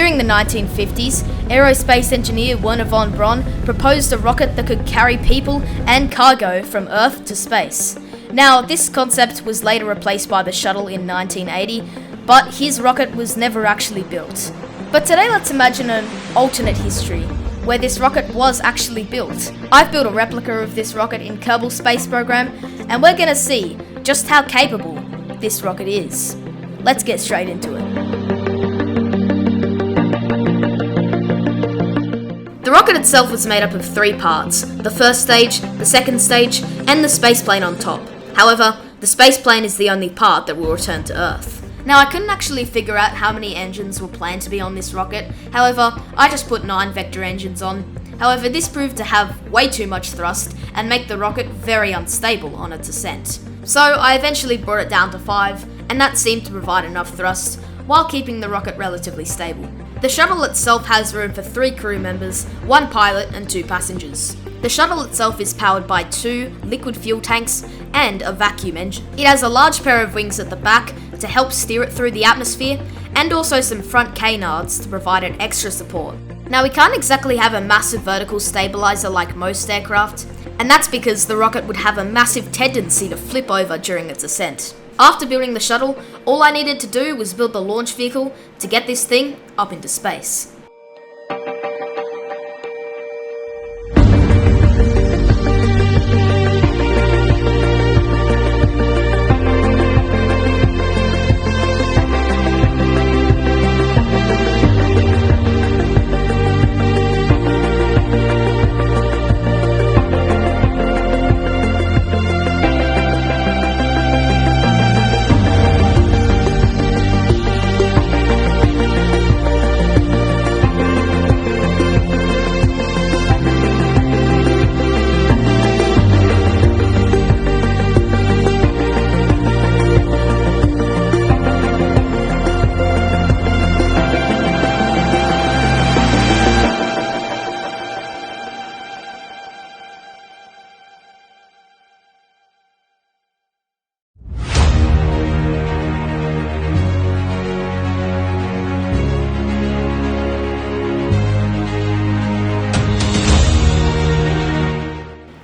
During the 1950s, aerospace engineer Wernher Von Braun proposed a rocket that could carry people and cargo from Earth to space. Now, this concept was later replaced by the Shuttle in 1980, but his rocket was never actually built. But today let's imagine an alternate history, where this rocket was actually built. I've built a replica of this rocket in Kerbal Space Program, and we're gonna see just how capable this rocket is. Let's get straight into it. The rocket itself was made up of 3 parts: the first stage, the second stage, and the spaceplane on top. However, the spaceplane is the only part that will return to Earth. Now, I couldn't actually figure out how many engines were planned to be on this rocket. However, I just put 9 vector engines on. However, this proved to have way too much thrust and make the rocket very unstable on its ascent. So I eventually brought it down to 5, and that seemed to provide enough thrust while keeping the rocket relatively stable. The shuttle itself has room for 3 crew members, 1 pilot and 2 passengers. The shuttle itself is powered by 2 liquid fuel tanks and a vacuum engine. It has a large pair of wings at the back to help steer it through the atmosphere, and also some front canards to provide an extra support. Now, we can't exactly have a massive vertical stabilizer like most aircraft, and that's because the rocket would have a massive tendency to flip over during its ascent. After building the shuttle, all I needed to do was build the launch vehicle to get this thing up into space.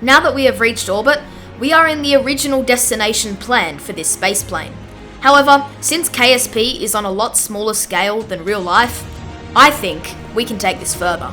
Now that we have reached orbit, we are in the original destination planned for this spaceplane. However, since KSP is on a lot smaller scale than real life, I think we can take this further.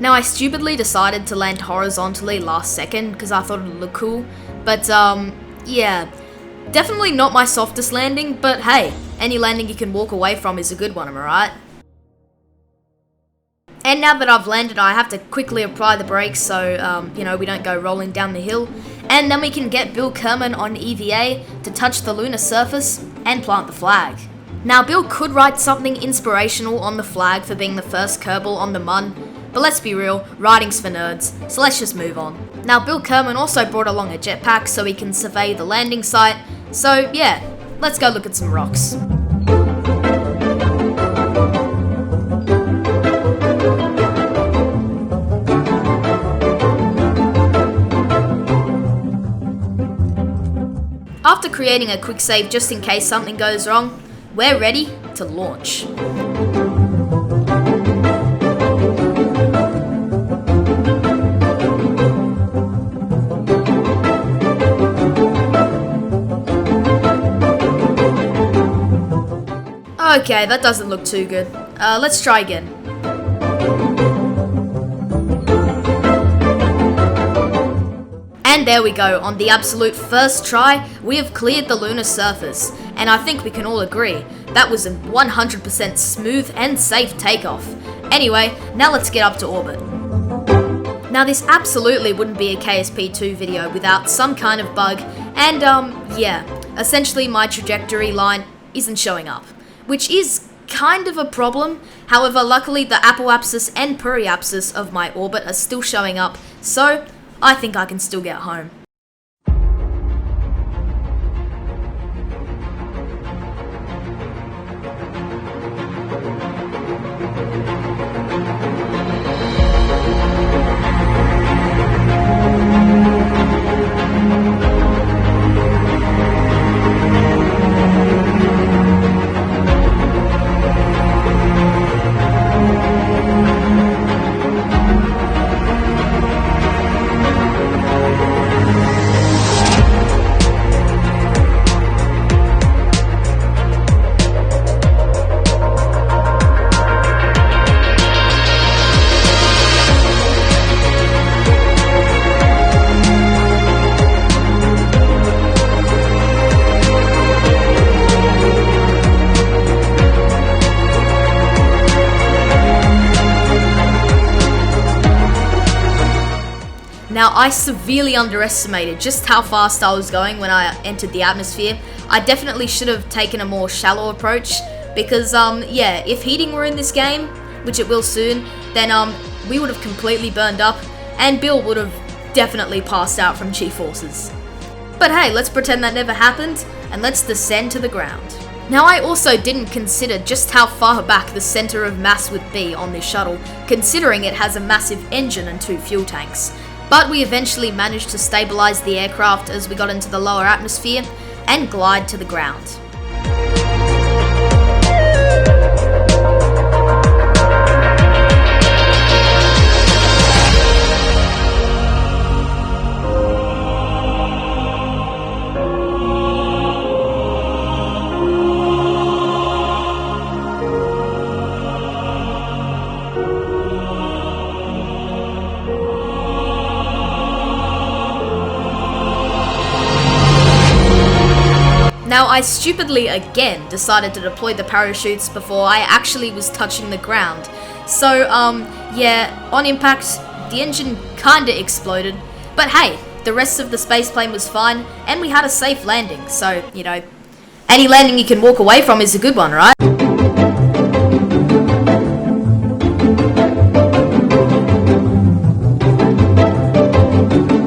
Now, I stupidly decided to land horizontally last second because I thought it would look cool, but yeah, definitely not my softest landing, but hey, any landing you can walk away from is a good one, am I right? And now that I've landed, I have to quickly apply the brakes so, we don't go rolling down the hill, and then we can get Bill Kerman on EVA to touch the lunar surface and plant the flag. Now, Bill could write something inspirational on the flag for being the first Kerbal on the Mun, but let's be real, writing's for nerds, so let's just move on. Now, Bill Kerman also brought along a jetpack so he can survey the landing site, so yeah, let's go look at some rocks. after creating a quick save just in case something goes wrong, we're ready to launch. Okay, that doesn't look too good. Let's try again. And there we go, on the absolute first try, we have cleared the lunar surface, and I think we can all agree, that was a 100% smooth and safe takeoff. Anyway, now let's get up to orbit. Now this absolutely wouldn't be a KSP2 video without some kind of bug, and yeah, essentially my trajectory line isn't showing up, which is kind of a problem. However, luckily the apoapsis and periapsis of my orbit are still showing up, so I think I can still get home. Now, I severely underestimated just how fast I was going when I entered the atmosphere. I definitely should have taken a more shallow approach because, yeah, if heating were in this game, which it will soon, then we would have completely burned up and Bill would have definitely passed out from G-forces. But hey, let's pretend that never happened and let's descend to the ground. Now, I also didn't consider just how far back the center of mass would be on this shuttle, considering it has a massive engine and 2 fuel tanks. But we eventually managed to stabilize the aircraft as we got into the lower atmosphere and glide to the ground. Now, I stupidly again decided to deploy the parachutes before I actually was touching the ground. So, yeah, on impact, the engine kinda exploded. But hey, the rest of the spaceplane was fine, and we had a safe landing. So, you know, any landing you can walk away from is a good one, right?